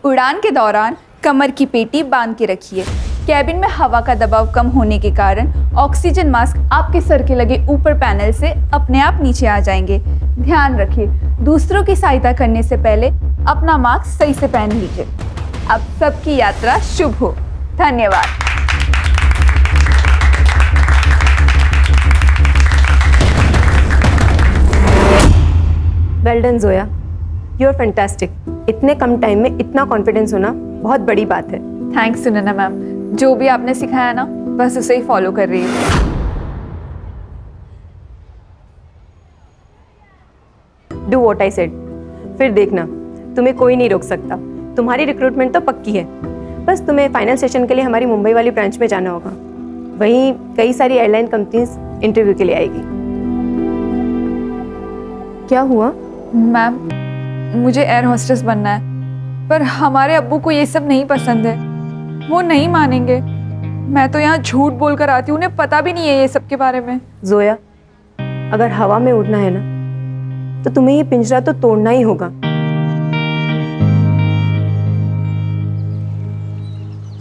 उड़ान के दौरान कमर की पेटी बांध के रखिए। कैबिन में हवा का दबाव कम होने के कारण ऑक्सीजन मास्क आपके सर के लगे ऊपर पैनल से अपने आप नीचे आ जाएंगे। ध्यान रखिए, दूसरों की सहायता करने से पहले अपना मास्क सही से पहन लीजिए। अब सबकी यात्रा शुभ हो। धन्यवाद। Well done Zoya, you are fantastic. इतने कम टाइम में इतना कॉन्फिडेंस होना बहुत बड़ी बात है। थैंक्स सुनैना मैम, जो भी आपने सिखाया ना बस उसे ही फॉलो कर रही हूँ। Do what I said. फिर देखना, तुम्हें कोई नहीं रोक सकता। तुम्हारी रिक्रूटमेंट तो पक्की है, बस तुम्हें फाइनल सेशन के लिए हमारी मुंबई वाली ब्रांच में जाना होगा। वहीं कई सारी एयरलाइन कंपनीज इंटरव्यू के लिए आएगी। क्या हुआ? मैम, मुझे एयर होस्टेस बनना है, पर हमारे अब्बू को ये सब नहीं पसंद है। वो नहीं मानेंगे। मैं तो यहाँ झूठ बोलकर आती हूँ, उन्हें पता भी नहीं है ये सब के बारे में। जोया, अगर हवा में उड़ना है ना तो तुम्हें ये पिंजरा तो तोड़ना ही होगा।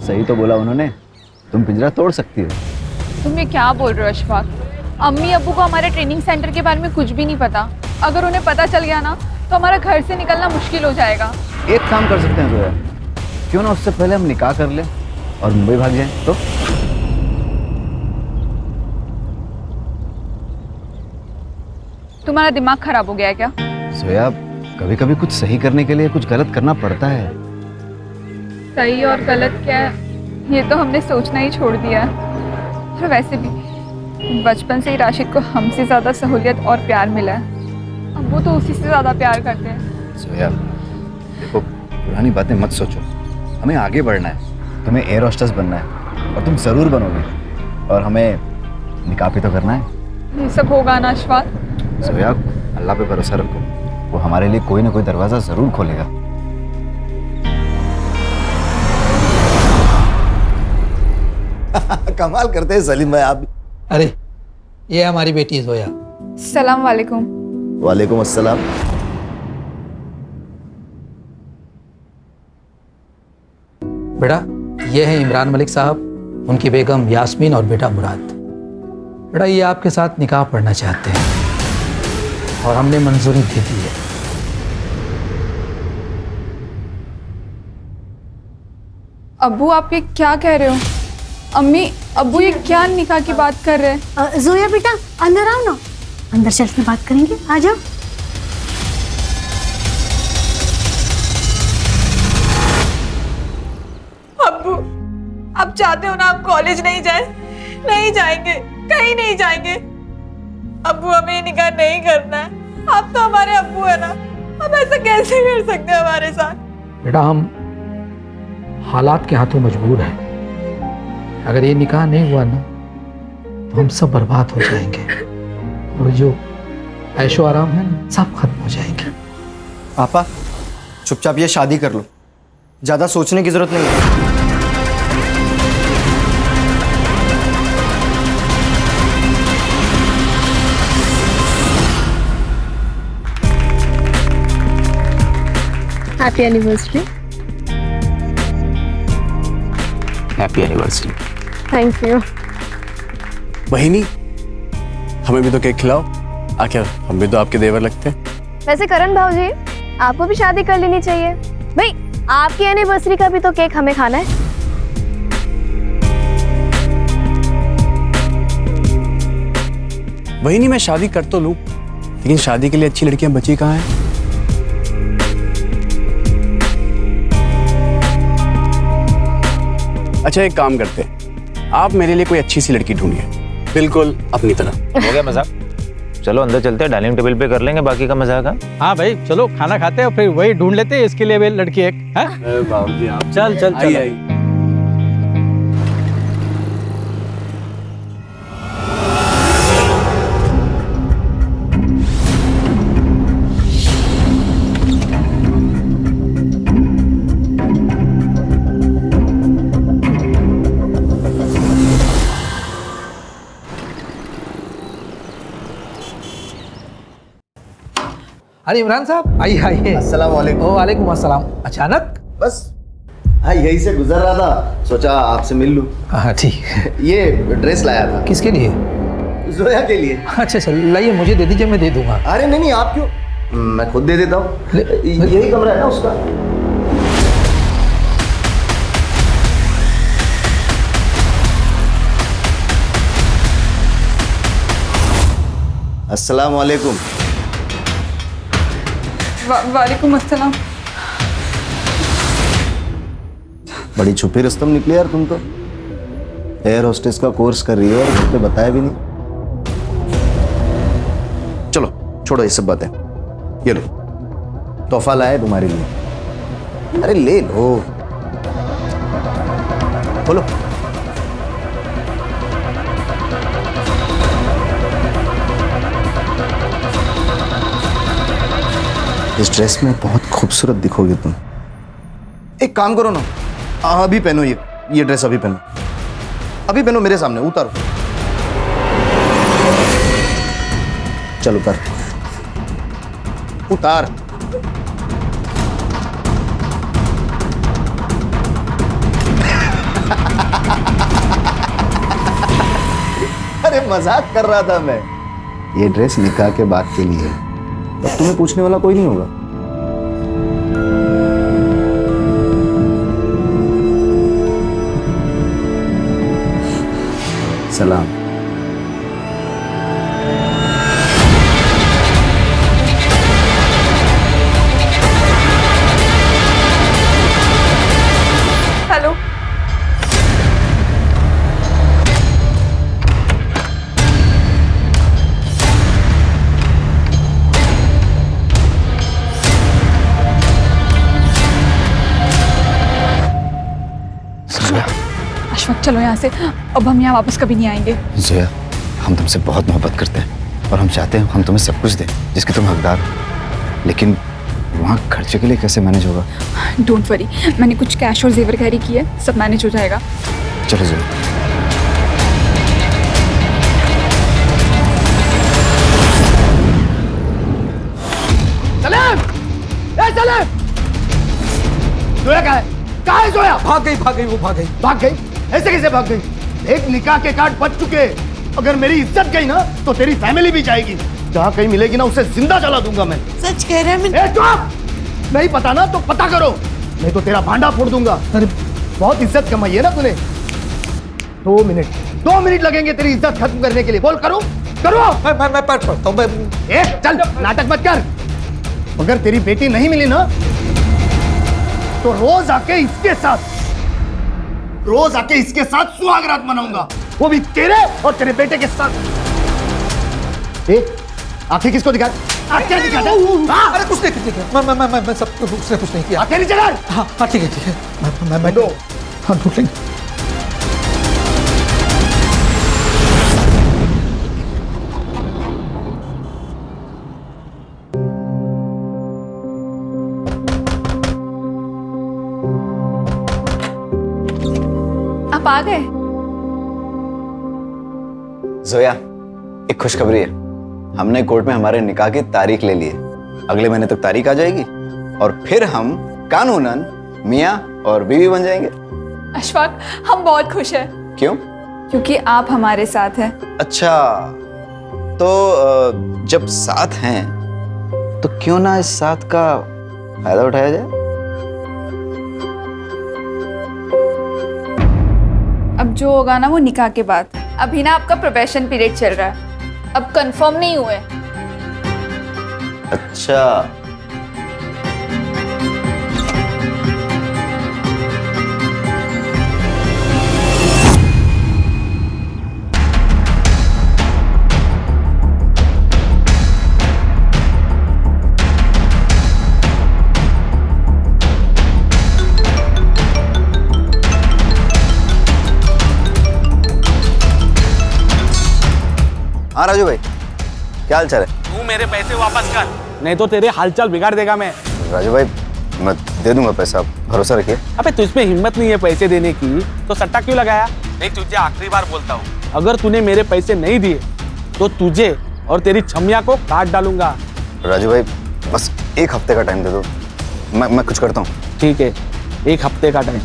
सही तो बोला उन्होंने, तुम पिंजरा तोड़ सकती हो। तुम ये क्या बोल रहे हो अशफाक? अम्मी अब्बू को हमारे ट्रेनिंग सेंटर के बारे में कुछ भी नहीं पता। अगर उन्हें पता चल गया ना तो हमारा घर से निकलना मुश्किल हो जाएगा। एक काम कर सकते हैं जोया, क्यों ना उससे पहले हम निकाह कर लें और मुंबई भाग जाएं तो? तुम्हारा दिमाग खराब हो गया है क्या? जोया, कभी कभी कुछ सही करने के लिए कुछ गलत करना पड़ता है। सही और गलत क्या है ये तो हमने सोचना ही छोड़ दिया है। और वैसे भी बचपन से ही राशिद को हमसे ज़्यादा सहूलियत और प्यार मिला है। अब वो तो उसी से ज़्यादा प्यार करते हैं। जोया, देखो पुरानी बातें मत सोचो, हमें आगे बढ़ना है। तुम्हें एयर होस्टेस बनना है और तुम ज़रूर बनोगे, और हमें निकाह भी तो करना है। ये सब होगा ना अशफाक? जोया, अल्लाह पे भरोसा रखो, वो हमारे लिए कोई ना कोई दरवाज़ा ज़रूर खोलेगा। कमाल करते हैं सलीम भाई आप। अरे ये हमारी बेटी जोया। सलाम वालेकुम। वालेकुम अस्सलाम। बेटा ये है इमरान मलिक साहब, उनकी बेगम यास्मीन और बेटा मुराद। बेटा ये आपके साथ निकाह पढ़ना चाहते हैं और हमने मंजूरी दे दी है। अब्बू आप ये क्या कह रहे हो? अम्मी अब्बू ये क्या निकाह की बात कर रहे हैं? जोया बेटा अंदर आओ ना, अंदर चल के बात करेंगे, आ जाओ। अब्बू आप चाहते हो ना हम कॉलेज नहीं जाए? नहीं जाएंगे, कहीं नहीं जाएंगे। अब्बू हमें ये निकाह नहीं करना है। आप तो हमारे अब्बू है ना, अब ऐसा कैसे कर सकते हैं हमारे साथ? बेटा हम हालात के हाथों मजबूर हैं। अगर ये निकाह नहीं हुआ ना तो हम सब बर्बाद हो जाएंगे और जो ऐशो आराम है ना सब खत्म हो जाएंगे। पापा चुपचाप ये शादी कर लो, ज़्यादा सोचने की जरूरत नहीं है। Happy anniversary. Happy anniversary. Thank you. बहिनी हमें भी तो केक खिलाओ, आखिर हम भी तो आपके देवर लगते हैं। वैसे करण भाऊजी आपको भी शादी कर लेनी चाहिए भाई, आपकी एनिवर्सरी का भी तो केक हमें खाना है। बहिनी मैं शादी कर तो लूं, लेकिन शादी के लिए अच्छी लड़कियां बची कहाँ हैं? अच्छा एक काम करते हैं, आप मेरे लिए कोई अच्छी सी लड़की ढूंढिए, बिल्कुल अपनी तरह। हो गया मजाक, चलो अंदर चलते हैं, डाइनिंग टेबल पे कर लेंगे बाकी का मजाक। हाँ भाई चलो खाना खाते हैं और फिर वही ढूंढ लेते हैं इसके लिए भी लड़की एक है। बाबूजी आप चल चल चल आई। अरे इमरान साहब आइए आइए। अस्सलाम वालेकुम। वालेकुम अस्सलाम। अचानक? बस हाँ यही से गुजर रहा था, सोचा आपसे मिल लूं। हाँ ठीक। ये ड्रेस लाया था किसके लिए? जोया के लिए। अच्छा अच्छा, लाइए मुझे दे दीजिए, मैं दे दूंगा। अरे नहीं नहीं, आप क्यों, मैं खुद दे देता हूँ। यही कमरा है ना उसका। अस्सलाम वालेकुम। वालेकुम अस्सलाम। बड़ी छुपी रुस्तम निकली यार तुम तो। एयर होस्टेस का कोर्स कर रही हो और घर पे बताया भी नहीं। चलो छोड़ो ये सब बातें, ये लो तोहफा लाया तुम्हारे लिए। अरे ले लो, बोलो। इस ड्रेस में बहुत खूबसूरत दिखोगे तुम। एक काम करो ना, अभी पहनो ये ड्रेस, अभी पहनो, अभी पहनो मेरे सामने, उतारो। चलो उतार, उतार। अरे मजाक कर रहा था मैं। ये ड्रेस निकाह के बाद के लिए है, तब तुम्हें पूछने वाला कोई नहीं होगा। सलाम। हेलो। अशफाक चलो यहाँ से, अब हम यहाँ वापस कभी नहीं आएंगे। जोया, हम तुमसे बहुत मोहब्बत करते हैं और हम चाहते हैं हम तुम्हें सब कुछ दें जिसके तुम हकदार हो, लेकिन वहाँ खर्चे के लिए कैसे मैनेज होगा? डोंट वरी, मैंने कुछ कैश और जेवर कैरी किए, सब मैनेज हो जाएगा। चलो जोया। सलेम! ए सलेम! जोया कहाँ है? कहाँ है जोया? भाग गई, वो भाग गई। भाग गई? ऐसे कैसे भाग गई? एक निकाह के कार्ड बच चुके, अगर मेरी इज्जत गई ना तो तेरी फैमिली भी जाएगी। जहाँ कहीं मिलेगी ना उसे जिंदा जला दूंगा मैं। सच कह रहे हैं? ए चुप! नहीं पता ना तो पता करो, नहीं तो तेरा भांडा फोड़ दूंगा। अरे बहुत इज्जत कमाई है ना तूने। 2 मिनट लगेंगे तेरी इज्जत खत्म करने के लिए। बोल करो करो। मैं पढ़ता हूँ। ए चल, नाटक मत कर। अगर तेरी बेटी नहीं मिली ना तो रोज आके इसके साथ सुहागरात मनाऊंगा, वो भी तेरे और तेरे बेटे के साथ। ए आंखें किसको दिखा? आंखें दिखा दे। अरे कुछ नहीं, मैं सब उसने कुछ नहीं किया। आंखें नीचे कर। हाँ ठीक है। मैं दो। हाँ ढूंढ लेंगे। आप आ गए? जोया, एक खुशखबरी है। हमने कोर्ट में हमारे निकाह की तारीख ले ली है। अगले महीने तक तारीख आ जाएगी और फिर हम कानूनन मियाँ और बीवी बन जाएंगे। अशफाक, हम बहुत खुश हैं। क्यों? क्योंकि आप हमारे साथ हैं। अच्छा, तो जब साथ हैं तो क्यों ना इस साथ का फायदा उठाया जाए? अब जो होगा ना वो निकाह के बाद। अभी ना आपका प्रोबेशन पीरियड चल रहा है, अब कंफर्म नहीं हुए। अच्छा, हाँ राजू भाई, क्या हाल चाल है? तू मेरे पैसे वापस कर, नहीं तो तेरे हालचाल बिगाड़ देगा मैं। राजू भाई, मैं दे दूंगा पैसा, आप भरोसा रखिए। अबे तुझमें हिम्मत नहीं है पैसे देने की तो सट्टा क्यों लगाया? नहीं, तुझे आखिरी बार बोलता हूँ, अगर तूने मेरे पैसे नहीं दिए तो तुझे और तेरी छमिया को काट डालूंगा। राजू भाई, बस 1 हफ्ते का टाइम दे दो, मैं कुछ करता हूँ। ठीक है, 1 हफ्ते का टाइम।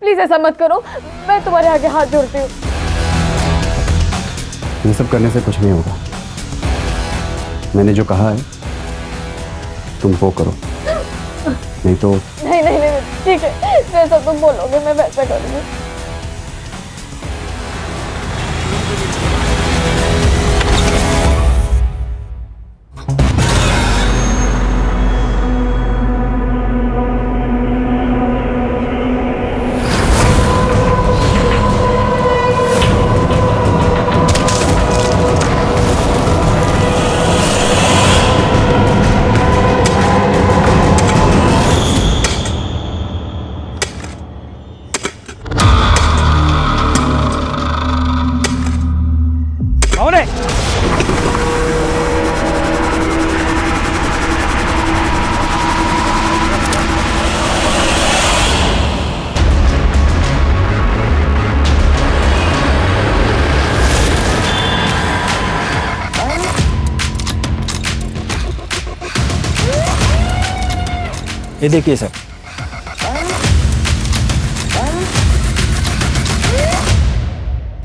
प्लीज ऐसा मत करो, मैं तुम्हारे आगे हाथ जोड़ती हूँ। ये सब करने से कुछ नहीं होगा। मैंने जो कहा है तुम वो करो, नहीं तो। नहीं नहीं नहीं, ठीक है, जैसा तुम बोलोगे मैं वैसा करूँगी। ये देखिए सर,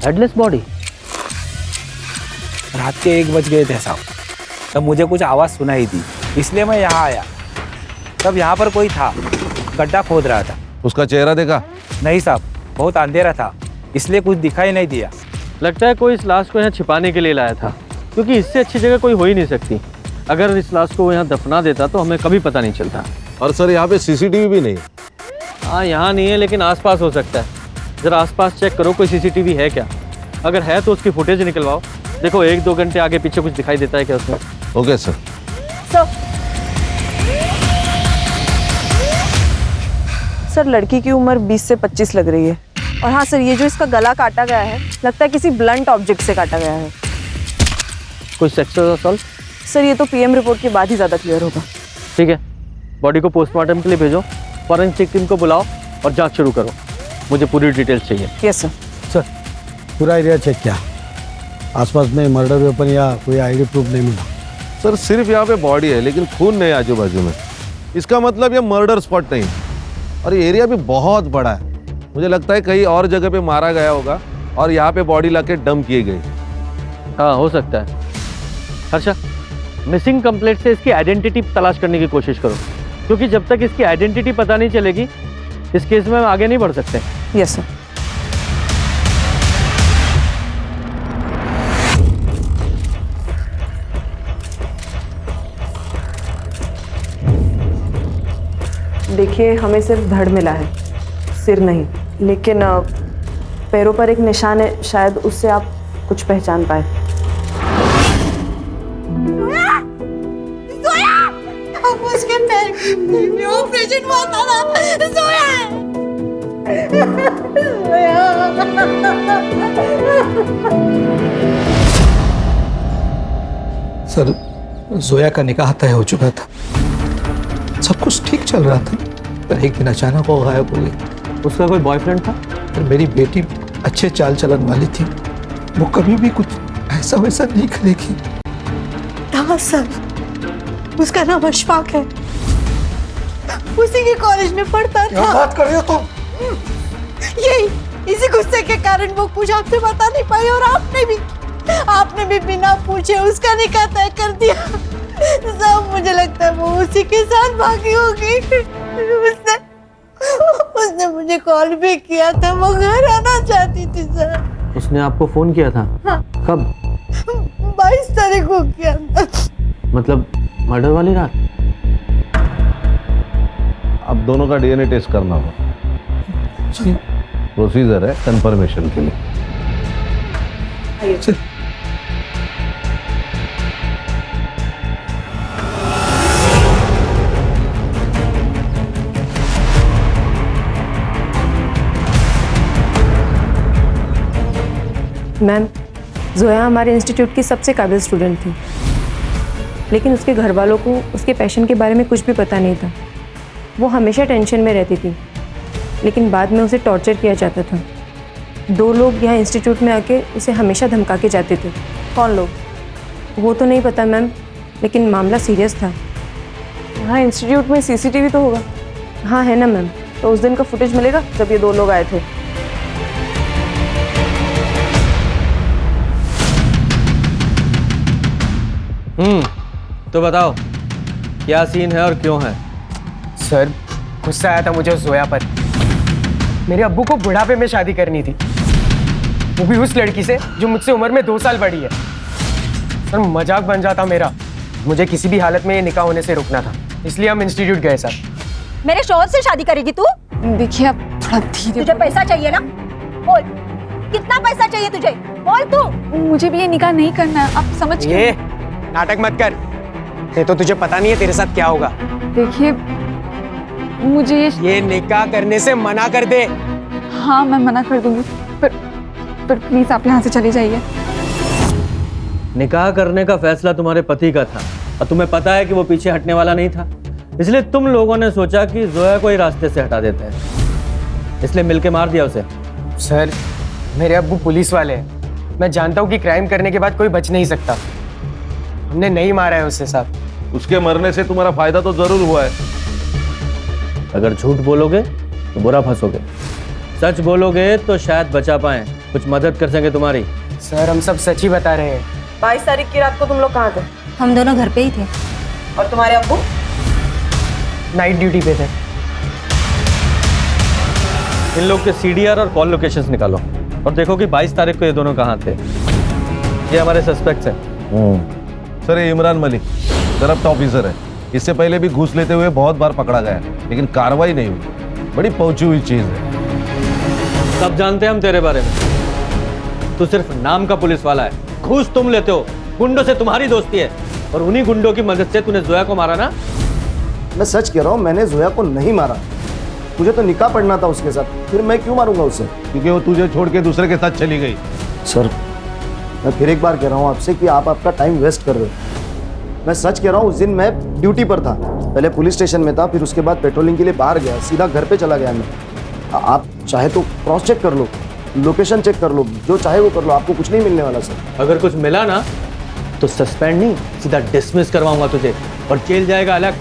हेडलेस बॉडी। रात के 1 बज गए थे साहब, तब मुझे कुछ आवाज़ सुनाई दी, इसलिए मैं यहाँ आया। तब यहाँ पर कोई था, गड्ढा खोद रहा था। उसका चेहरा देखा? नहीं साहब, बहुत अंधेरा था, इसलिए कुछ दिखाई नहीं दिया। लगता है कोई इस लाश को यहाँ छिपाने के लिए लाया था, क्योंकि इससे अच्छी जगह कोई हो ही नहीं सकती। अगर इस लाश को वो यहाँ दफना देता तो हमें कभी पता नहीं चलता। और सर यहाँ पे सीसीटीवी भी नहीं। हाँ, यहाँ नहीं है, लेकिन आसपास हो सकता है। ज़रा आसपास चेक करो, कोई सीसीटीवी है क्या। अगर है तो उसकी फुटेज निकलवाओ। देखो 1-2 घंटे आगे पीछे कुछ दिखाई देता है क्या उसमें। Okay sir. सर लड़की की उम्र 20 से 25 लग रही है। और हाँ सर, ये जो इसका गला काटा गया है, लगता है किसी ब्लंट ऑब्जेक्ट से काटा गया है। कोई सेक्सुअल असॉल्ट? सर ये तो पीएम रिपोर्ट के बाद ही ज़्यादा क्लियर होगा। ठीक है, बॉडी को पोस्टमार्टम के लिए भेजो, फॉरेंसिक टीम को बुलाओ और जांच शुरू करो। मुझे पूरी डिटेल्स चाहिए। Yes sir. सर पूरा एरिया चेक किया, आसपास में मर्डर वेपन या कोई आईडी प्रूफ नहीं मिला। सर सिर्फ यहाँ पे बॉडी है, लेकिन खून नहीं आजू बाजू में। इसका मतलब ये मर्डर स्पॉट नहीं। और ये एरिया भी बहुत बड़ा है, मुझे लगता है कहीं और जगह पे मारा गया होगा और यहाँ पे बॉडी लाके डंप की गई। हाँ, हो सकता है। हर्षा, मिसिंग कंप्लेंट से इसकी आइडेंटिटी तलाश करने की कोशिश करो, क्योंकि जब तक इसकी आइडेंटिटी पता नहीं चलेगी इस केस में हम आगे नहीं बढ़ सकते। Yes sir. देखिए, हमें सिर्फ धड़ मिला है, सिर नहीं। लेकिन पैरों पर एक निशान है, शायद उससे आप कुछ पहचान पाए। उसके पैर में ऑपरेशन हुआ था ना, सर जोया का निकाह तय हो चुका था, सब कुछ ठीक चल रहा था, पर एक दिन अचानक वो गायब हो गई। उसका कोई बॉयफ्रेंड था? मेरी बेटी अच्छे चाल चलन वाली थी, वो कभी भी कुछ ऐसा वैसा नहीं करेगी। हाँ सर, उसका नाम अशफाक है, उसी के कॉलेज में पढ़ता था। क्या बात कर रही हो तुम? यही इसी गुस्से के कारण वो कुछ आपसे बता नहीं पाई, और आपने भी बिना पूछे उसका निकाह तय कर दिया। सब मुझे लगता है वो उसी के साथ भागी होगी। उसने मुझे कॉल भी किया था, वो घर आना चाहती थी सर। उसने आपको फोन किया था? हाँ। कब? 22 तारीख को किया था। मतलब मर्डर वाली रात? अब दोनों का डीएनए टेस्ट करना होगा, प्रोसीजर है कंफर्मेशन के लिए। मैम, जोया हमारे इंस्टीट्यूट की सबसे काबिल स्टूडेंट थी, लेकिन उसके घर वालों को उसके पैशन के बारे में कुछ भी पता नहीं था। वो हमेशा टेंशन में रहती थी, लेकिन बाद में उसे टॉर्चर किया जाता था। 2 लोग यहाँ इंस्टीट्यूट में आके उसे हमेशा धमका के जाते थे। कौन लोग? वो तो नहीं पता मैम, लेकिन मामला सीरियस था। हाँ, इंस्टीट्यूट में सीसीटीवी तो होगा। हाँ है ना मैम। तो उस दिन का फुटेज मिलेगा जब ये 2 लोग आए थे। तो बताओ क्या सीन है और क्यों है? सर, गुस्सा आया था मुझे उस जोया पर। मेरे अब्बू को बुढ़ापे में शादी करनी थी, वो भी उस लड़की से जो मुझसे उम्र में 2 साल बड़ी है। सर, मजाक बन जाता मेरा। मुझे किसी भी हालत में ये निकाह होने से रोकना था, इसलिए हम इंस्टीट्यूट गए सर। मेरे शौहर से शादी करेगी तू? देखिए आप थोड़ा धीरे। तुझे पैसा चाहिए ना? बोल, कितना पैसा चाहिए तुझे? बोल तू। मुझे भी ये निकाह नहीं करना है, आप समझ ये नाटक मत कर, ये तो तुझे पता नहीं है तेरे साथ क्या होगा। देखिए मुझे ये निकाह करने से मना कर दे। हाँ मैं मना कर दूंगी, पर प्लीज आप यहाँ से चले जाइए। निकाह करने का फैसला तुम्हारे पति का था और तुम्हें पता है कि वो पीछे हटने वाला नहीं था, इसलिए तुम लोगों ने सोचा कि जोया को ही रास्ते से हटा देते हैं, इसलिए मिलके मार दिया उसे। सर, मेरे अब्बू पुलिस वाले हैं, मैं जानता हूँ कि क्राइम करने के बाद कोई बच नहीं सकता। हमने नहीं मारा है उसे साहब। उसके मरने से तुम्हारा फायदा तो जरूर हुआ है। अगर झूठ बोलोगे तो बुरा फंसोगे, सच बोलोगे तो शायद बचा पाए, कुछ मदद कर सके तुम्हारी। सर, हम सब सच ही बता रहे हैं। 22 तारीख की रात को तुम लोग कहाँ थे? हम दोनों घर पे ही थे। और तुम्हारे अब्बू? नाइट ड्यूटी पे थे। इन लोग के सीडीआर और कॉल लोकेशंस निकालो और देखो कि 22 तारीख को ये दोनों कहाँ थे। ये हमारे सस्पेक्ट्स हैं। सर, ये इमरान मलिक करप्ट ऑफिसर है। इससे पहले भी घूस लेते हुए बहुत बार पकड़ा गया है, लेकिन कार्रवाई नहीं हुई। बड़ी पहुंची हुई चीज है। सब जानते हैं हम तेरे बारे में, तू सिर्फ नाम का पुलिस वाला है। घूस तुम लेते हो, गुंडों से तुम्हारी दोस्ती है और उन्हीं गुंडों की मदद से तूने जोया को मारा ना। मैं सच कह रहा हूँ, मैंने जोया को नहीं मारा। मुझे तो निकाह पढ़ना था उसके साथ, फिर मैं क्यों मारूंगा उसे? क्योंकि वो तुझे छोड़ के दूसरे के साथ चली गई। सर, मैं फिर एक बार कह रहा हूँ आपसे कि आप आपका टाइम वेस्ट कर रहे हो। मैं सच कह रहा हूँ, उस दिन मैं ड्यूटी पर था। पहले पुलिस स्टेशन में था, फिर उसके बाद पेट्रोलिंग के लिए बाहर गया, सीधा घर पे चला गया मैं। आप चाहे तो क्रॉस चेक कर लो, लोकेशन चेक कर लो, जो चाहे वो कर लो, आपको कुछ नहीं मिलने वाला सर। अगर कुछ मिला ना तो सस्पेंड नहीं, सीधा डिसमिस करवाऊंगा तुझे और जेल जाएगा अलग।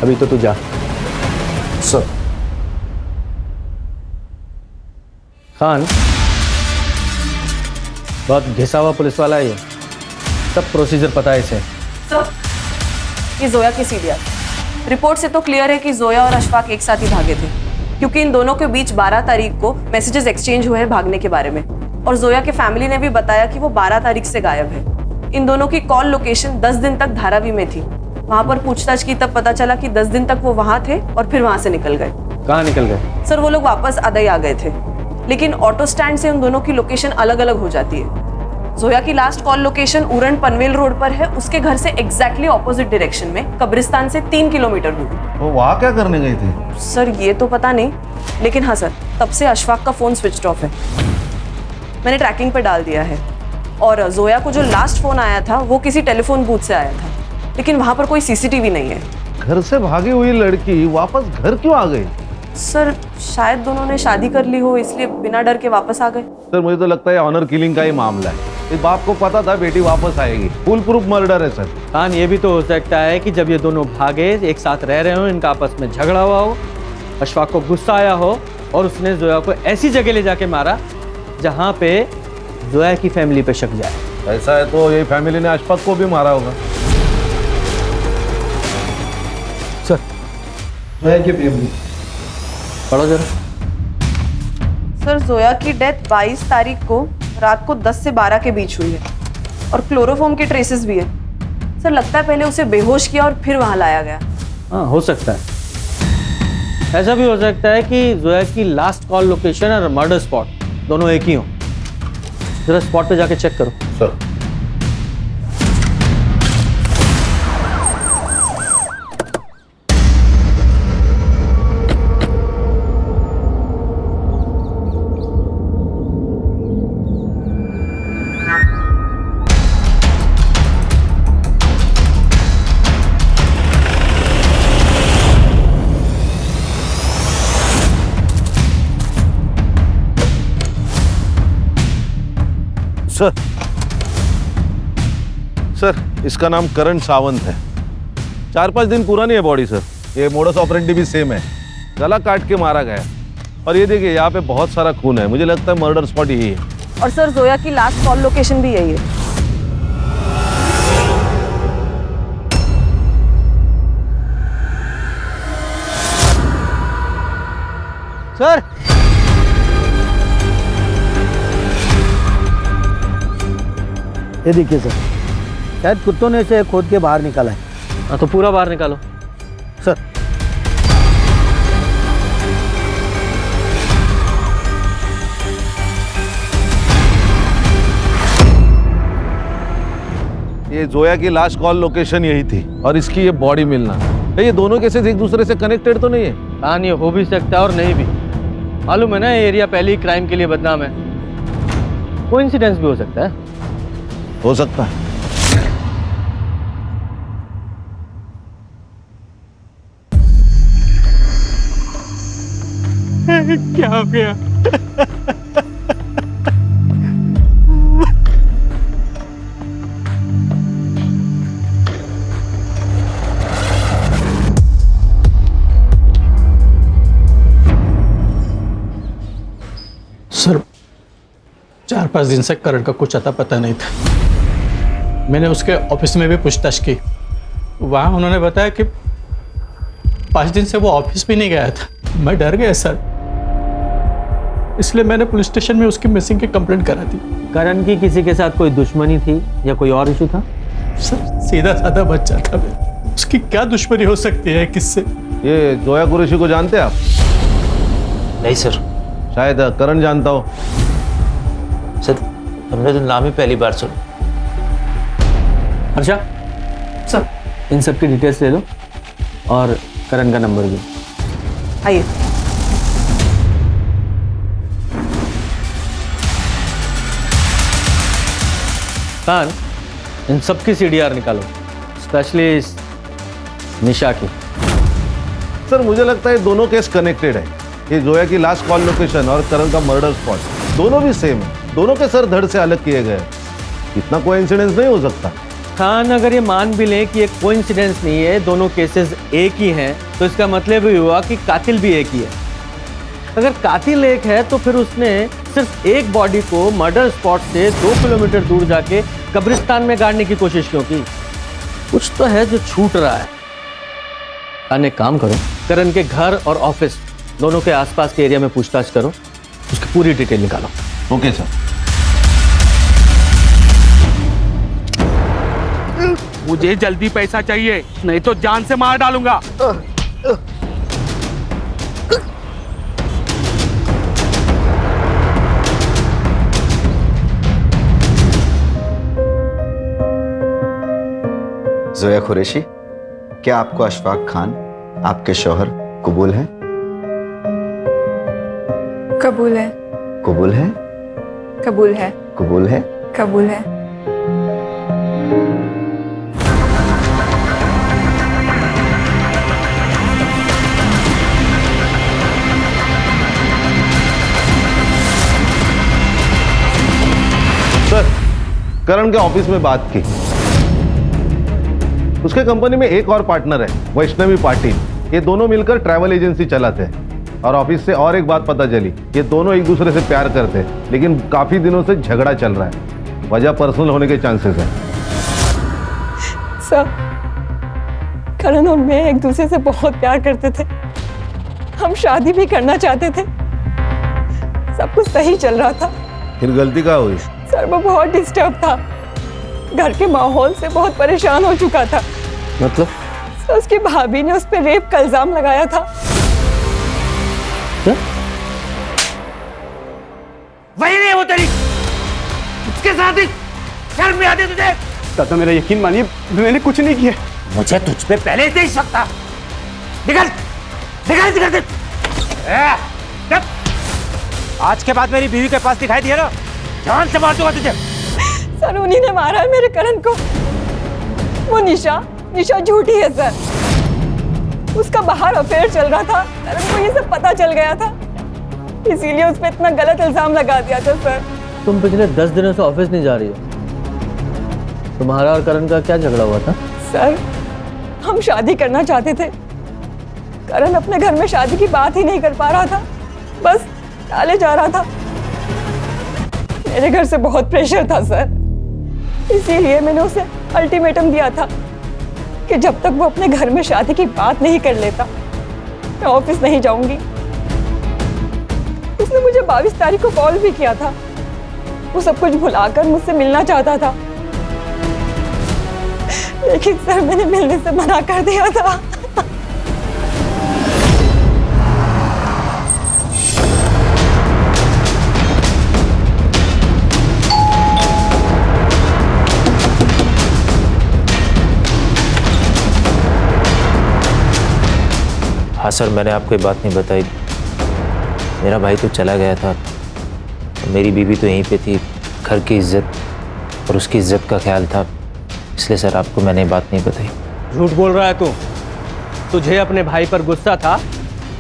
अभी तो तू जा। सर। खान बहुत घिसा हुआ पुलिस वाला है ये, सब प्रोसीजर पता है इसे। सर, ये जोया की सीडीआर रिपोर्ट से तो क्लियर है कि जोया और अशफाक एक साथ ही भागे थे, क्योंकि इन दोनों के बीच 12 तारीख को मैसेजेस एक्सचेंज हुए हैं भागने के बारे में, और जोया के फैमिली ने भी बताया कि वो 12 तारीख से गायब है। इन दोनों की कॉल लोकेशन 10 दिन तक धारावी में थी। वहां पर पूछताछ की तब पता चला कि 10 दिन तक वो वहां थे और फिर वहां से निकल गए। कहाँ निकल गए? सर, वो लोग वापस अदई आ गए थे, लेकिन ऑटो स्टैंड से उन दोनों की लोकेशन अलग अलग हो जाती है। जोया की last call location Uran Panvel road पर है, उसके घर से एग्जैक्टली ऑपोजिट डायरेक्शन में, कब्रिस्तान से 3 किलोमीटर दूर। वो वहाँ क्या करने गई थी? सर, ये तो पता नहीं, लेकिन हाँ सर, तब से अशफाक का फोन स्विच ऑफ है। मैंने ट्रैकिंग पर डाल दिया है, और जोया को जो लास्ट फोन आया था वो किसी टेलीफोन बूथ से आया था, लेकिन वहां पर कोई सीसीटीवी नहीं है। घर से भागी हुई लड़की वापस घर क्यों आ गई? सर, शायद दोनों ने शादी कर ली हो, इसलिए बिना डर के वापस आ गए। सर, मुझे तो लगता है ऑनर किलिंग का ही मामला है। इस बाप को पता था बेटी वापस आएगी, फुल प्रूफ मर्डर है सर। खान, ये भी तो हो सकता है कि जब ये दोनों भागे, एक साथ रह रहे हो, इनका आपस में झगड़ा हुआ हो, अशफाक को गुस्सा आया हो और उसने जोया को ऐसी जगह ले जाके मारा जहाँ पे जोया की फैमिली पे शक जाए। ऐसा है तो ये फैमिली ने अशफाक को भी मारा होगा। सर, पढ़ो जरा। सर, जोया की डेथ 22 तारीख को रात को 10 से 12 के बीच हुई है, और क्लोरोफॉर्म के ट्रेसेस भी है। सर, लगता है पहले उसे बेहोश किया और फिर वहां लाया गया। हाँ, हो सकता है। ऐसा भी हो सकता है कि जोया की लास्ट कॉल लोकेशन और मर्डर स्पॉट दोनों एक ही हो। जरा स्पॉट पे जाके चेक करो। सर। सर, सर इसका नाम करण सावंत है। 4-5 दिन पुरानी है बॉडी सर। ये मोडस ऑपरेंडी भी सेम है, गला काट के मारा गया। और ये देखिए यहाँ पे बहुत सारा खून है, मुझे लगता है मर्डर स्पॉट यही है। और सर जोया की लास्ट कॉल लोकेशन भी यही है। सर ये देखिए सर, शायद कुत्तों ने इसे खोद के बाहर निकाला है। हाँ तो पूरा बाहर निकालो सर। ये जोया की लास्ट कॉल लोकेशन यही थी और इसकी ये बॉडी मिलना, ये दोनों केसेस एक दूसरे से कनेक्टेड तो नहीं है? हाँ नहीं, हो भी सकता है और नहीं भी। मालूम है ना, ये एरिया पहले ही क्राइम के लिए बदनाम है। कोइंसिडेंस भी हो सकता है। हो सकता है। क्या हो गया? सर 4-5 दिन से करण का कुछ अता पता नहीं था। मैंने उसके ऑफिस में भी पूछताछ की, वहाँ उन्होंने बताया कि 5 दिन से वो ऑफिस भी नहीं गया था। मैं डर गया सर, इसलिए मैंने पुलिस स्टेशन में उसकी मिसिंग की कंप्लेंट करा दी। करण की किसी के साथ कोई दुश्मनी थी या कोई और इशू था? सर सीधा साधा बच्चा था मैं, उसकी क्या दुश्मनी हो सकती है किससे? ये जोया कुरैशी को जानते हैं आप? नहीं सर। शायद करण जानता हो। सर हमने तो नाम ही पहली बार सुना। अच्छा सर, इन सब की डिटेल्स ले लो और करण का नंबर भी। आइए। खान, इन सब की सीडीआर निकालो, स्पेशली निशा की। सर मुझे लगता है दोनों केस कनेक्टेड है। ये जोया की लास्ट कॉल लोकेशन और करण का मर्डर स्पॉट दोनों भी सेम है। दोनों के सर धड़ से अलग किए गए। इतना कोइंसिडेंस नहीं हो सकता। खान, अगर ये मान भी लें कि एक कोइंसिडेंस नहीं है, दोनों केसेस एक ही हैं, तो इसका मतलब ये हुआ कि कातिल भी एक ही है। अगर कातिल एक है तो फिर उसने सिर्फ एक बॉडी को मर्डर स्पॉट से 2 किलोमीटर दूर जाके कब्रिस्तान में गाड़ने की कोशिश क्यों की? कुछ तो है जो छूट रहा है। खान, एक काम करो, करण के घर और ऑफिस दोनों के आसपास के एरिया में पूछताछ करो, उसकी पूरी डिटेल निकालो। Okay sir. मुझे जल्दी पैसा चाहिए, नहीं तो जान से मार डालूंगा। जोया कुरैशी, क्या आपको अशफाक खान आपके शौहर कबूल है? कबूल है। कबूल है? कबूल है। कबूल है? कबूल है। सर, करण के ऑफिस में बात की। उसके कंपनी में एक और पार्टनर है, वैष्णवी पाटिल। ये दोनों मिलकर ट्रैवल एजेंसी चलाते हैं। और ऑफिस से और एक बात पता चली, ये दोनों एक दूसरे से प्यार करते हैं, लेकिन काफी दिनों से झगड़ा चल रहा है। वजह पर्सनल होने के चांसेस है। सर, करण और मैं एक दूसरे से बहुत प्यार करते थे। हम शादी भी करना चाहते थे। सब कुछ सही चल रहा था। फिर गलती क्या हुई? सर, वो बहुत डिस्टर्ब था, घर के माहौल से बहुत परेशान हो चुका था। मतलब? सर, उसकी भाभी ने उस पर रेप का इल्जाम लगाया था। वही नहीं वो तेरी, उसके साथ ही शर्म नहीं आती तुझे? चाचा मेरा यकीन मानिए, मैंने कुछ नहीं किया। मुझे तुझ पे पहले से ही शक था। निकल निकल निकल निकल। आज के बाद मेरी बीवी के पास दिखाई दिया ना, जान से मार दूंगा तुझे। सर, उन्हीं ने मारा है मेरे करण को। वो निशा झूठी है सर। उसका बाहर अफेयर चल रहा था, करण को ये सब पता चल गया था, इसीलिए उस पर इतना गलत इल्जाम लगा दिया था सर। तुम पिछले 10 दिनों से ऑफिस नहीं जा रही हो, तुम्हारा और करण का क्या झगड़ा हुआ था? सर, हम शादी करना चाहते थे। करण अपने घर में शादी की बात ही नहीं कर पा रहा था, बस टाले जा रहा था। मेरे घर से बहुत प्रेशर था सर, इसीलिए मैंने उसे अल्टीमेटम दिया था कि जब तक वो अपने घर में शादी की बात नहीं कर लेता मैं ऑफिस नहीं जाऊंगी। उसने मुझे 22 तारीख को कॉल भी किया था। वो सब कुछ भुलाकर मुझसे मिलना चाहता था, लेकिन सर मैंने मिलने से मना कर दिया था। हाँ सर, मैंने आपको ये बात नहीं बताई। मेरा भाई तो चला गया था, मेरी बीवी तो यहीं पे थी। घर की इज्जत और उसकी इज्जत का ख्याल था, इसलिए सर आपको मैंने ये बात नहीं बताई। झूठ बोल रहा है तू। तुझे अपने भाई पर गुस्सा था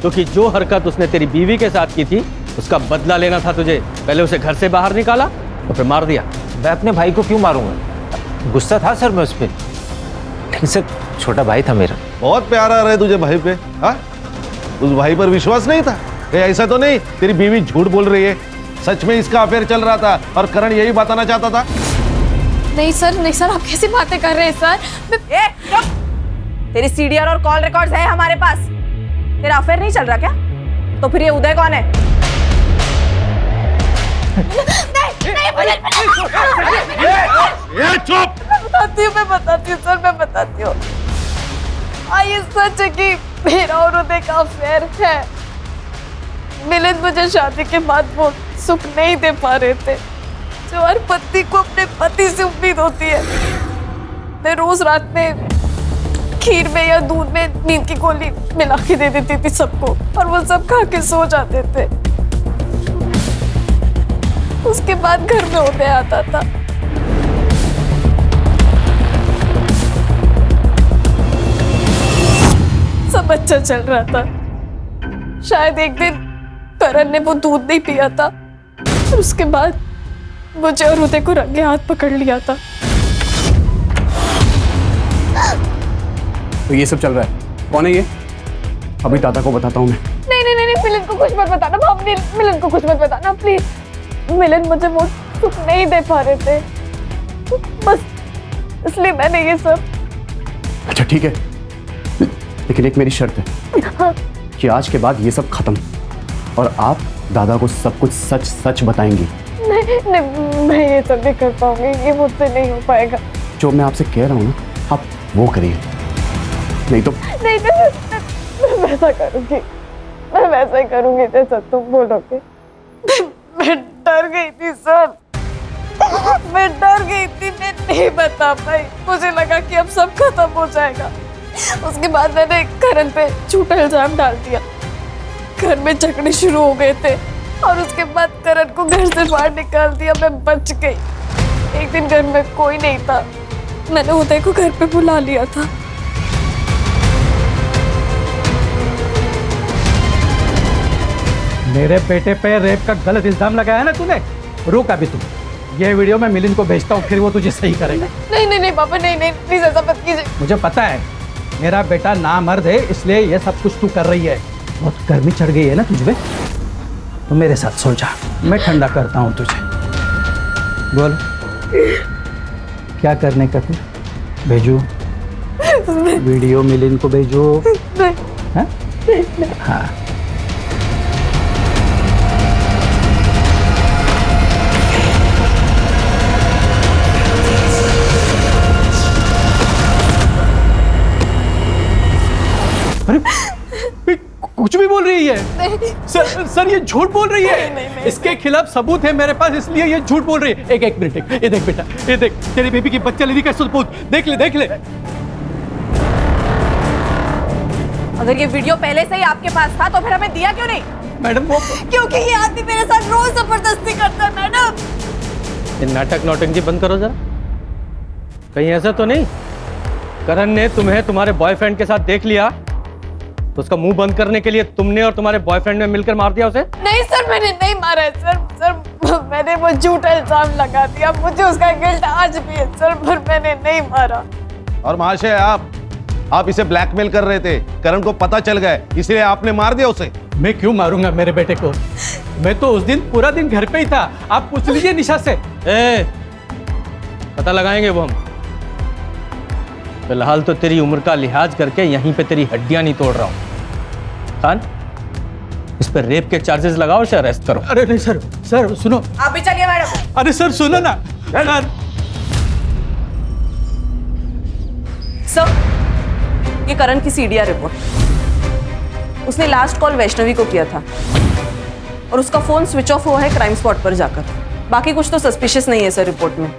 क्योंकि जो हरकत उसने तेरी बीवी के साथ की थी उसका बदला लेना था तुझे। पहले उसे घर से बाहर निकाला और फिर मार दिया। मैं अपने भाई को क्यों मारूंगा? गुस्सा था सर मैं उस पर, लेकिन सर छोटा भाई था मेरा। बहुत प्यारा रहे तुझे भाई पे। हाँ, उस भाई पर विश्वास नहीं था? ऐसा तो नहीं तेरी बीवी झूठ बोल रही है? सच में इसका अफेयर चल रहा था और करण यही बताना चाहता था? नहीं सर, आप कैसी बातें कर रहे हैं सर? तेरी सीडीआर और कॉल रिकॉर्ड्स है हमारे पास। तेरा अफेयर नहीं चल रहा क्या? तो फिर ये उदय कौन है? ये चुप! मैं बताती हूँ सर, मैं बताती हूँ। ये सच है कि मेरा और उदय का अफेयर है। मिलिंद मुझे शादी के बाद वो सुख नहीं दे पा रहे थे जो हर पत्नी को अपने पति से उम्मीद होती है। मैं रोज रात में खीर में या दूध में नींद की गोली मिला के दे देती थी सबको, और वो सब खा के सो जाते थे। उसके बाद घर में उदय आता था। सब अच्छा चल रहा था। शायद एक दिन करण ने वो दूध नहीं पिया था और उसके बाद मुझे और उदय को रंगे हाथ पकड़ लिया था। तो ये सब चल रहा है, कौन है ये? अभी दादा को बताता हूँ मैं। नहीं, मिलिंद को कुछ मत बताना। भाभी, मिलिंद को कुछ मत बताना प्लीज। मिलिंद मुझे वो सुख नहीं दे पा रहे थे, बस इसलिए मैंने ये सब। अच्छा ठीक है, लेकिन एक मेरी शर्त है कि आज के बाद ये सब खत्म और आप दादा को सब कुछ सच सच बताएंगी। नहीं, मैं ये सब नहीं कर पाऊंगी, ये मुझसे नहीं हो पाएगा। जो मैं आपसे कह रहा हूँ ना, आप वो करिए, नहीं तो नहीं, मैं वैसा करूंगी, मैं वैसा ही करूंगी जैसा तुम बोलोगे। मैं डर गई थी सर, मैं डर गई थी, मैं नहीं बता पाई। मुझे लगा कि अब सब खत्म हो जाएगा। उसके बाद मैंने करण पे झूठा इल्जाम डाल दिया। घर में झगड़े शुरू हो गए थे और उसके बाद करण को घर से बाहर निकाल दिया। मैं बच गई। एक दिन घर में कोई नहीं था, मैंने उदय को घर पे बुला लिया था। मेरे बेटे पे रेप का गलत इल्जाम लगाया ना तूने? रुक अभी तुम, ये वीडियो मैं मिलिंद को भेजता हूँ, फिर वो तुझे सही करेगा। नहीं पापा, नहीं प्लीज ऐसा मत कीजिए। मुझे पता है मेरा बेटा नामर्द है, इसलिए ये सब कुछ तू कर रही है। बहुत गर्मी चढ़ गई है ना तुझ पे, तो मेरे साथ सो जा, मैं ठंडा करता हूँ तुझे। बोल क्या करने का फिर? भेजू वीडियो मिलिंद को भेजो? हाँ? हाँ। कुछ भी बोल रही है सर, ये झूठ बोल रही है। नहीं, इसके खिलाफ सबूत है मेरे पास, इसलिए ये झूठ बोल रही है। एक मिनट, ये देख बेटा, ये देख तेरी बेबी की बच्चा लेने का सबूत, देख ले। अगर ये वीडियो पहले से ही आपके पास था तो फिर हमें दिया क्यों नहीं? मैडम वो क्योंकि ये आदमी मेरे साथ रोज जबरदस्ती करता है मैडम। ये नाटक नौटंकी बंद करो जरा। कहीं ऐसा तो नहीं करण ने तुम्हें तुम्हारे बॉयफ्रेंड के साथ देख लिया तो उसका मुंह बंद करने के लिए तुमने और तुम्हारे बॉयफ्रेंड ने मिलकर मार दिया उसे? नहीं सर, मैंने नहीं मारा है सर। मैंने वो झूठा इल्जाम लगा दिया, मुझे उसका गिल्ट आज भी है सर, पर मैंने नहीं मारा। और महाशय आप इसे ब्लैकमेल कर रहे थे, करण को पता चल गया इसलिए आपने मार दिया उसे। मैं क्यों मारूंगा मेरे बेटे को? मैं तो उस दिन पूरा दिन घर पे ही था। आप पूछ लीजिए निशा से। पता लगाएंगे वो हम। फिलहाल तो तेरी उम्र का लिहाज करके यहीं पे तेरी हड्डियां नहीं तोड़ रहा हूं। खान, इस पर रेप के चार्जेस लगाओ, उसे अरेस्ट करो। अरे नहीं सर, सर सुनो। आप भी चलिए मैडम। अरे सर सुनो ना। सर, ये करण की सीडीआर रिपोर्ट। उसने लास्ट कॉल वैष्णवी को किया था और उसका फोन स्विच ऑफ हुआ है क्राइम स्पॉट पर जाकर। बाकी कुछ तो सस्पिशियस नहीं है सर रिपोर्ट में।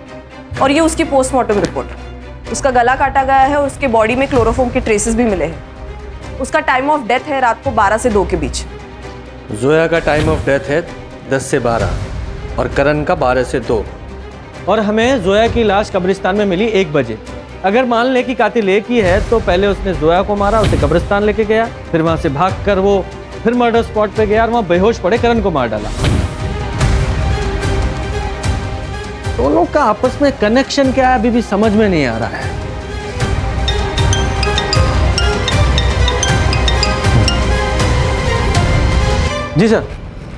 और ये उसकी पोस्टमार्टम रिपोर्ट। उसका गला काटा गया है और उसके बॉडी में क्लोरोफॉर्म के ट्रेसेस भी मिले हैं। उसका टाइम ऑफ डेथ है रात को 12 से 2 के बीच। जोया का टाइम ऑफ डेथ है 10 से 12 और करण का 12 से 2। और हमें जोया की लाश कब्रिस्तान में मिली 1 बजे। अगर मान ले कि कातिल एक ही है तो पहले उसने जोया को मारा, उसे कब्रिस्तान लेके गया, फिर वहां से भागकर वो फिर मर्डर स्पॉट पे गया और वहां बेहोश पड़े करण को मार डाला। दोनों का आपस में कनेक्शन क्या है अभी भी समझ में नहीं आ रहा है। जी सर,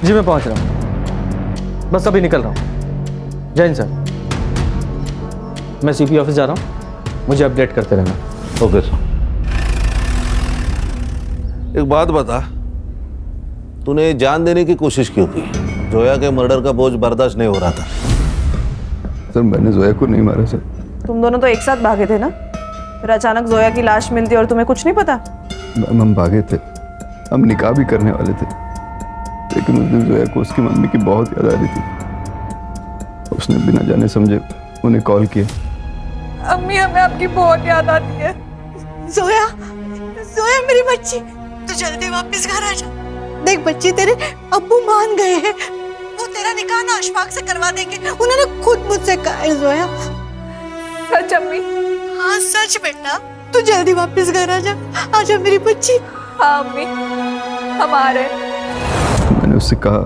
जी मैं पहुंच रहा हूं, बस अभी निकल रहा हूं। जय हिंद सर। मैं सीपी ऑफिस जा रहा हूं, मुझे अपडेट करते रहना। Okay sir. एक बात बता, तूने जान देने की कोशिश क्यों की? जोया के मर्डर का बोझ बर्दाश्त नहीं हो रहा था। सर मैंने जोया को नहीं मारा सर। तुम दोनों तो एक साथ भागे थे ना, फिर अचानक जोया की लाश मिलती और तुम्हें कुछ नहीं पता? हम भागे थे, हम निकाह भी करने वाले थे, लेकिन उस दिन जोया को उसकी मम्मी की बहुत याद आ रही थी। उसने बिना जाने समझे उन्हें कॉल किया। अम्मी, हमें आपकी बहुत याद आती है। जोया, जोया मेरी बच्ची, तू जल्दी वापस घर आ जा। देख बच्ची, तेरे अब्बू मान गए हैं, वो तेरा निकाह ना अशफाक से करवा देंगे। उन्होंने खुद मुझसे कहा है जोया। सच अम्मी? हाँ सच बेटा, तू जल्दी वापस घर आ जा। आजा मेरी बच्ची। हाँ अम्मी, हम आ रहे हैं। मैंने उससे कहा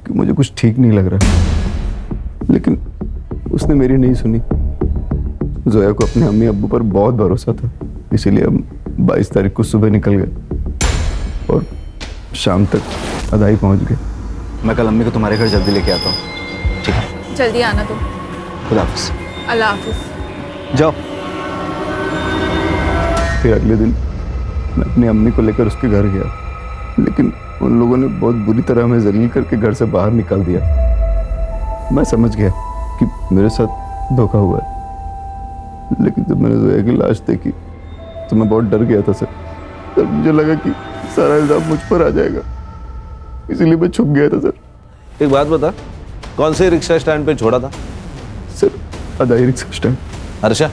कि मुझे कुछ ठीक नहीं लग रहा, लेकिन उसने मेरी नहीं सुनी। जोया को अपने अम्मी अब्बू पर बहुत भरोसा था, इसीलिए हम 22 तारीख को सुबह निकल गए और शाम तक अदाई पहुंच गए। मैं कल अम्मी को तुम्हारे घर जल्दी लेके आता हूँ, ठीक है? जल्दी आना तुम। खुदा हाफिज। अल्लाह हाफिज। जाओ। फिर अगले दिन मैं अपनी अम्मी को लेकर उसके घर गया, लेकिन उन लोगों ने बहुत बुरी तरह हमें जलील करके घर से बाहर निकाल दिया। मैं समझ गया कि मेरे साथ धोखा हुआ है, लेकिन जब मैंने जोया की लाश देखी तो मैं बहुत डर गया था सर। तब मुझे लगा कि सारा इल्जाम मुझ पर आ जाएगा, इसीलिए मैं छुप गया था सर। एक बात बता, कौन से रिक्शा स्टैंड पे छोड़ा था? सर अदाई रिक्शा स्टैंड। हर्षा,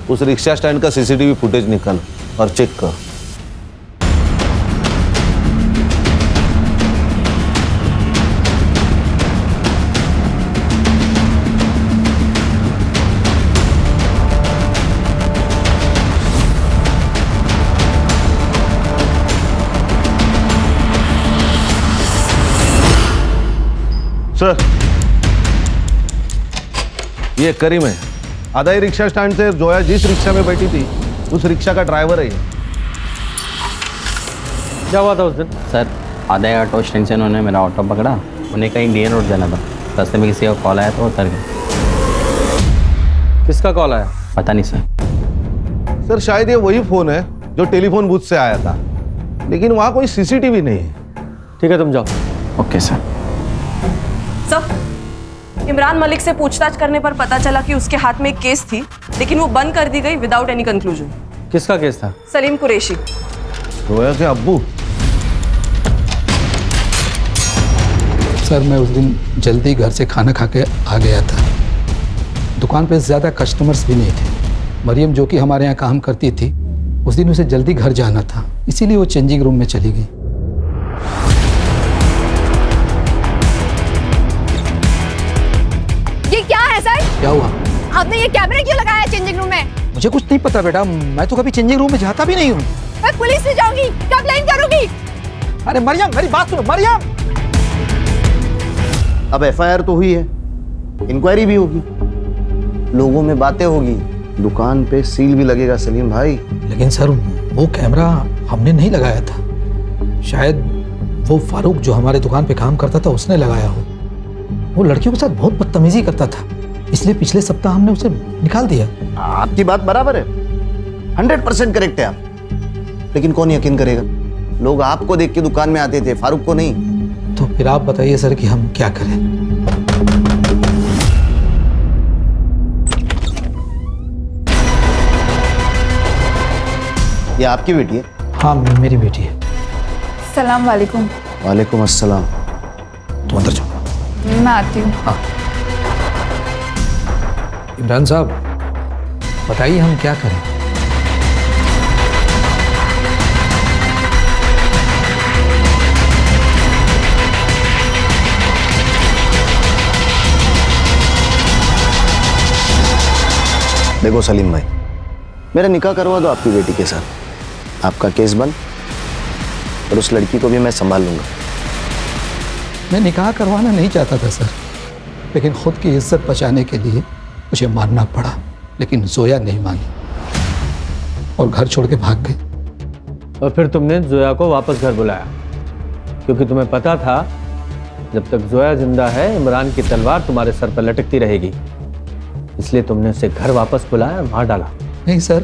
उस रिक्शा स्टैंड का सीसीटीवी फुटेज निकाल और चेक कर। सर, ये करीम है, अदाई रिक्शा स्टैंड से जोया जिस रिक्शा में बैठी थी उस रिक्शा का ड्राइवर है ये। क्या हुआ था उस दिन? सर, अदाई ऑटो स्टैंड से उन्होंने मेरा ऑटो पकड़ा, उन्हें कहीं डीएन रोड जाना था। रास्ते में किसी का कॉल आया तो उतर गए। किसका कॉल आया? पता नहीं सर। सर शायद ये वही फोन है जो टेलीफोन बूथ से आया था, लेकिन वहां कोई सीसीटीवी नहीं है। ठीक है तुम जाओ। Okay sir. Sir, Imran Malik से पूछताछ करने पर पता चला कि उसके हाथ में एक केस थी, लेकिन वो बंद कर दी गई विदाउट एनी कंक्लूजन। किसका केस था? सलीम कुरैशी। जोया के अब्बू? सर मैं उस दिन जल्दी घर से खाना खा के आ गया था। दुकान पे ज़्यादा कस्टमर्स भी नहीं थे। मरियम जो कि हमारे यहाँ काम करती थी, उस दिन उसे जल्दी घर जाना था, इसीलिए वो चेंजिंग रूम में चली गई। ये क्या है सर? क्या हुआ? आपने ये कैमरा क्यों लगाया है चेंजिंग रूम में? मुझे कुछ नहीं पता बेटा, मैं तो कभी चेंजिंग रूम में जाता भी नहीं हूँ। मैं पुलिस से जाऊंगी, कंप्लेन करूंगी। अरे मरियम मेरी बात सुनो। मरियम अब एफआईआर तो हुई है, इंक्वायरी भी होगी, लोगों में बातें होगी, दुकान पे सील भी लगेगा सलीम भाई। लेकिन सर वो कैमरा हमने नहीं लगाया था, शायद वो फारूक जो हमारे दुकान पे काम करता था उसने लगाया हो। वो लड़कियों के साथ बहुत बदतमीजी करता था, इसलिए पिछले सप्ताह हमने उसे निकाल दिया। आपकी बात बराबर है, 100% करेक्ट है आप, लेकिन कौन यकीन करेगा? लोग आपको देख के दुकान में आते थे, फारूक को नहीं। तो फिर आप बताइए सर कि हम क्या करें? ये आपकी बेटी है? हाँ मेरी बेटी है। सलाम वालेकुम। वालेकुम अस्सलाम। तुम अंदर जाओ। मैं आती हूँ। हाँ इमरान साहब बताइए हम क्या करें? देखो सलीम भाई, मेरा निकाह करवा दो आपकी बेटी के साथ, आपका केस बंद, और उस लड़की को भी मैं संभाल लूंगा। मैं निकाह करवाना नहीं चाहता था सर, लेकिन खुद की इज्जत बचाने के लिए मुझे मानना पड़ा। लेकिन जोया नहीं मानी और घर छोड़ के भाग गई। और फिर तुमने जोया को वापस घर बुलाया, क्योंकि तुम्हें पता था जब तक जोया जिंदा है इमरान की तलवार तुम्हारे सर पर लटकती रहेगी, इसलिए तुमने उसे घर वापस बुलाया और मार डाला। नहीं सर,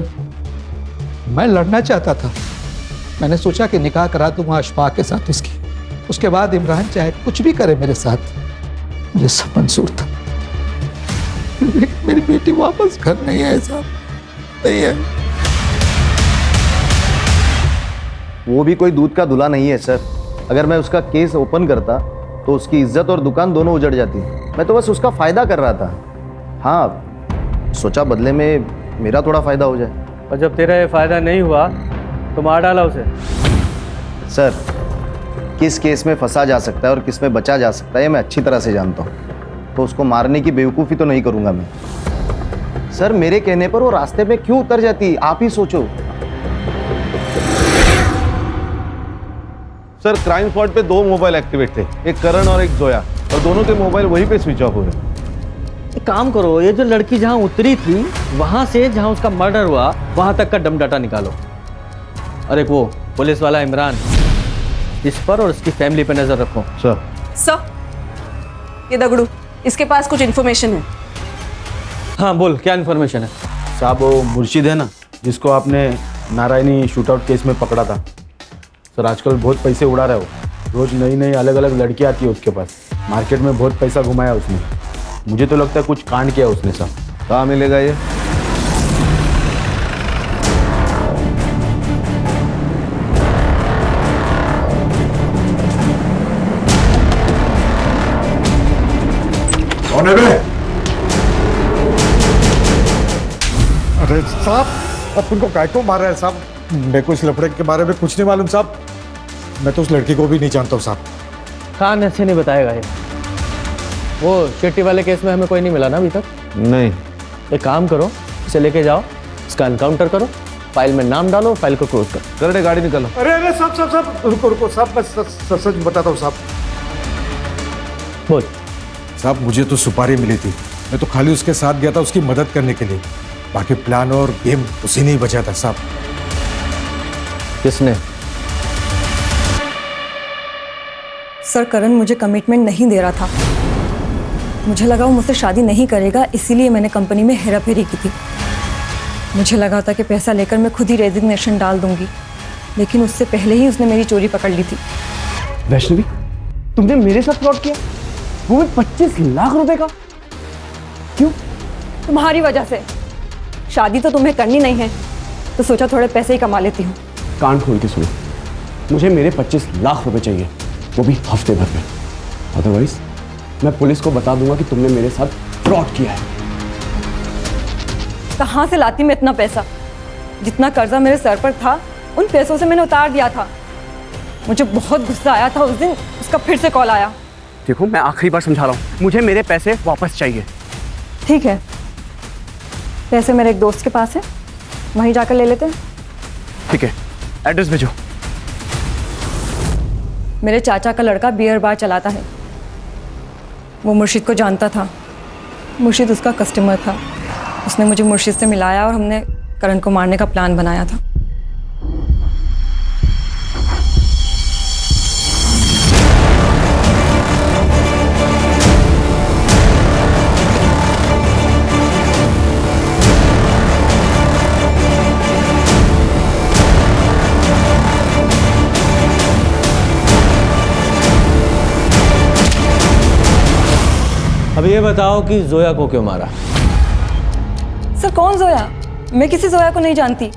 मैं लड़ना चाहता था। मैंने सोचा कि निकाह करा दूंगा अशफाक के साथ उसकी, उसके बाद इमरान चाहे कुछ भी करे मेरे साथ, मुझे सब मंजूर था। मेरी बेटी वापस घर नहीं है साहब, नहीं है। वो भी कोई दूध का दूल्हा नहीं है सर। अगर मैं उसका केस ओपन करता तो उसकी इज्जत और दुकान दोनों उजड़ जाती। मैं तो बस उसका फायदा कर रहा था। हाँ, सोचा बदले में मेरा थोड़ा फायदा हो जाए। और जब तेरा ये फायदा नहीं हुआ तो मार डाला उसे। सर, किस केस में फंसा जा सकता है और किस में बचा जा सकता है मैं अच्छी तरह से जानता हूँ, तो उसको मारने की बेवकूफ़ी तो नहीं करूँगा मैं। सर, मेरे कहने पर वो रास्ते में क्यों उतर जाती, आप ही सोचो। सर, क्राइम स्पॉट पे 2 मोबाइल एक्टिवेट थे, एक करण और एक जोया, और दोनों के मोबाइल वहीं पे स्विच ऑफ हुए। एक काम करो, ये जो लड़की जहाँ उतरी थी वहां से जहाँ उसका मर्डर हुआ वहां तक का डम डाटा निकालो। और एक वो पुलिस वाला इमरान, इस पर और इसकी फैमिली पे नजर रखो। सर, ये दगड़ू, इसके पास कुछ इन्फॉर्मेशन है। हाँ बोल, क्या इन्फॉर्मेशन है? साहब, वो मुर्शिद है ना जिसको आपने नारायणी शूटआउट केस में पकड़ा था सर, आजकल बहुत पैसे उड़ा रहा है वो। रोज नई नई अलग अलग लड़कियाँ आती है उसके पास, मार्केट में बहुत पैसा घुमाया उसने। मुझे तो लगता है कुछ कांड किया उसने साहब। कहाँ मिलेगा ये? कौन है बे? अरे साहब, अब उनको काय को मार रहे हैं साहब? मेरे को इस लफड़े के बारे में कुछ नहीं मालूम साहब। मैं तो उस लड़की को भी नहीं जानता हूँ साहब। खान ऐसे नहीं बताएगा ये। वो शेट्टी वाले केस में हमें कोई नहीं मिला ना अभी तक? नहीं। एक काम करो, इसे लेके जाओ, इसका एनकाउंटर करो, फाइल में नाम डालो, फाइल को क्लोज करो। कर गाड़ी निकालो। अरे अरे साहब साहब साहब, रुको रुको साहब, मैं सच बताता हूँ साहब। बोल। साहब, मुझे तो सुपारी मिली थी, मैं तो खाली उसके साथ गया था उसकी मदद करने के लिए। बाकी प्लान और गेम उसी ने ही बचा था साहब। किसने? सर, करण मुझे कमिटमेंट नहीं दे रहा था। मुझे लगा वो मुझसे शादी नहीं करेगा, इसीलिए मैंने कंपनी में हेराफेरी की थी। मुझे लगा था कि पैसा लेकर मैं खुद ही रेजिग्नेशन डाल दूंगी, लेकिन उससे पहले ही उसने मेरी चोरी पकड़ ली थी। वैष्णवी, तुमने मेरे साथ फ्रॉड किया, वो भी 25 लाख रुपए का? क्यों? तुम्हारी वजह से। शादी तो तुम्हें करनी नहीं है, तो सोचा थोड़े पैसे ही कमा लेती हूँ। कान खोल के सुनो, मुझे मेरे 25 लाख रुपए चाहिए, वो भी हफ्ते भर में। अदरवाइज मैं पुलिस को बता दूंगा कि तुमने मेरे साथ फ्रॉड किया है। कहाँ से लाती मैं इतना पैसा? जितना कर्जा मेरे सर पर था उन पैसों से मैंने उतार दिया था। मुझे बहुत गुस्सा आया था उस दिन, उसका फिर से कॉल आया। देखो, मैं आखिरी बार समझा रहा हूँ, मुझे मेरे पैसे वापस चाहिए। ठीक है, पैसे मेरे एक दोस्त के पास है, वहीं जाकर ले लेते हैं। ठीक है, एड्रेस भेजो। मेरे चाचा का लड़का बियर बार चलाता है, वो मुर्शिद को जानता था। मुर्शिद उसका कस्टमर था। उसने मुझे मुर्शिद से मिलाया और हमने करण को मारने का प्लान बनाया था। अब ये बताओ कि जोया को क्यों मारा? सर कौन जोया? मैं किसी जोया को नहीं जानती।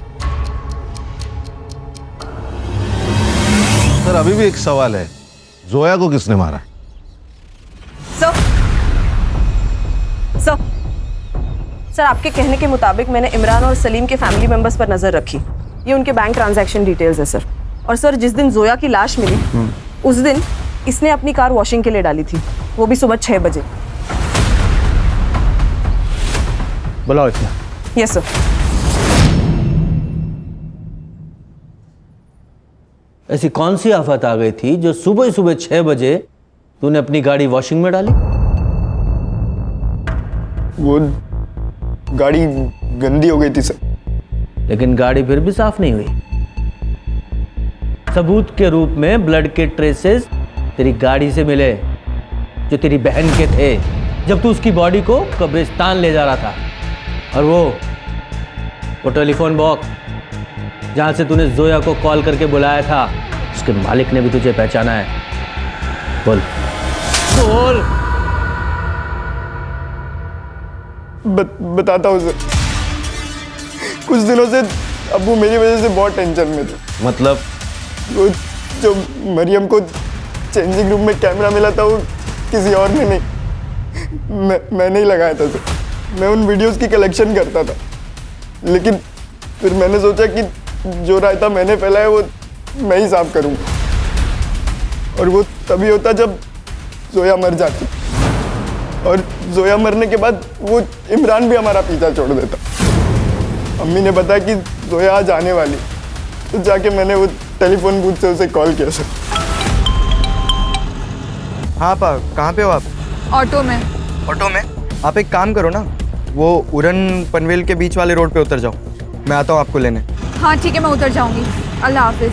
सर अभी भी एक सवाल है, जोया को किसने मारा? सर आपके कहने के मुताबिक मैंने इमरान और सलीम के फैमिली मेंबर्स पर नजर रखी। ये उनके बैंक ट्रांजैक्शन डिटेल्स है सर। और सर जिस दिन जोया की लाश मिली उस दिन इसने अपनी कार वॉशिंग के लिए डाली थी, वो भी सुबह 6 बजे। बुलाओ इतना। Yes sir. ऐसी कौन सी आफत आ गई थी जो सुबह सुबह 6 बजे तूने अपनी गाड़ी वॉशिंग में डाली? वो गाड़ी गंदी हो गई थी सर। लेकिन गाड़ी फिर भी साफ नहीं हुई। सबूत के रूप में ब्लड के ट्रेसेस तेरी गाड़ी से मिले जो तेरी बहन के थे जब तू उसकी बॉडी को कब्रिस्तान ले जा रहा था। और वो टेलीफोन बॉक्स जहां से तूने जोया को कॉल करके बुलाया था, उसके मालिक ने भी तुझे पहचाना है। बोल बोल। बताता हूँ सर। कुछ दिनों से अब्बू मेरी वजह से बहुत टेंशन में थे। मतलब? वो जो मरियम को चेंजिंग रूम में कैमरा मिला था वो किसी और ने नहीं, मैंने ही लगाया था सर। मैं उन वीडियोस की कलेक्शन करता था, लेकिन फिर मैंने सोचा कि जो रायता मैंने फैलाया वो मैं ही साफ करूँगा। और वो तभी होता जब जोया मर जाती, और जोया मरने के बाद वो इमरान भी हमारा पीछा छोड़ देता। अम्मी ने बताया कि जोया आज आने वाली, तो जाके मैंने वो टेलीफोन बूथ से उसे कॉल किया सर। हाँ पा, कहाँ पे हो आप? ऑटो में। ऑटो में? आप एक काम करो ना, वो उड़न पनवेल के बीच वाले रोड पे उतर जाओ, मैं आता हूँ आपको लेने। हाँ ठीक है, मैं उतर जाऊंगी। अल्लाह हाफिज।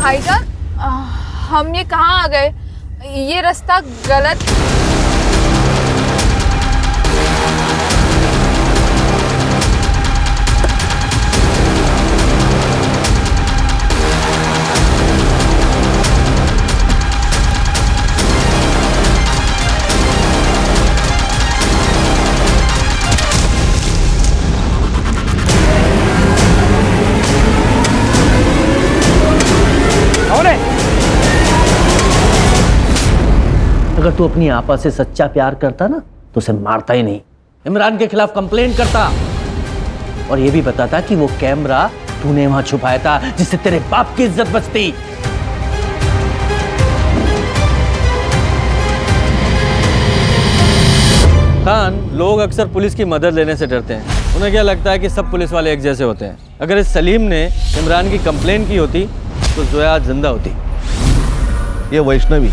भाईजान, हम ये कहाँ आ गए? ये रास्ता गलत। अगर तू अपनी आपा से सच्चा प्यार करता ना तो उसे मारता ही नहीं, इमरान के खिलाफ कंप्लेंट करता और ये भी बताता कि वो कैमरा तूने वहां छुपाया था जिससे तेरे बाप की इज्जत बचती। खान, लोग अक्सर पुलिस की मदद लेने से डरते हैं। उन्हें क्या लगता है कि सब पुलिस वाले एक जैसे होते हैं। अगर इस सलीम ने इमरान की कंप्लेंट की होती तो जोया आज जिंदा होती। ये वैष्णवी,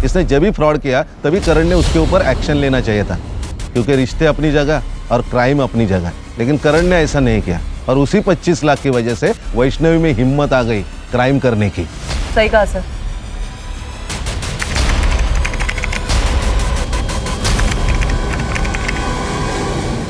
इसने जब भी फ्रॉड किया तभी करण ने उसके ऊपर एक्शन लेना चाहिए था, क्योंकि रिश्ते अपनी जगह और क्राइम अपनी जगह। लेकिन करण ने ऐसा नहीं किया और उसी 25 लाख की वजह से वैष्णवी में हिम्मत आ गई क्राइम करने की। सही कहा सर।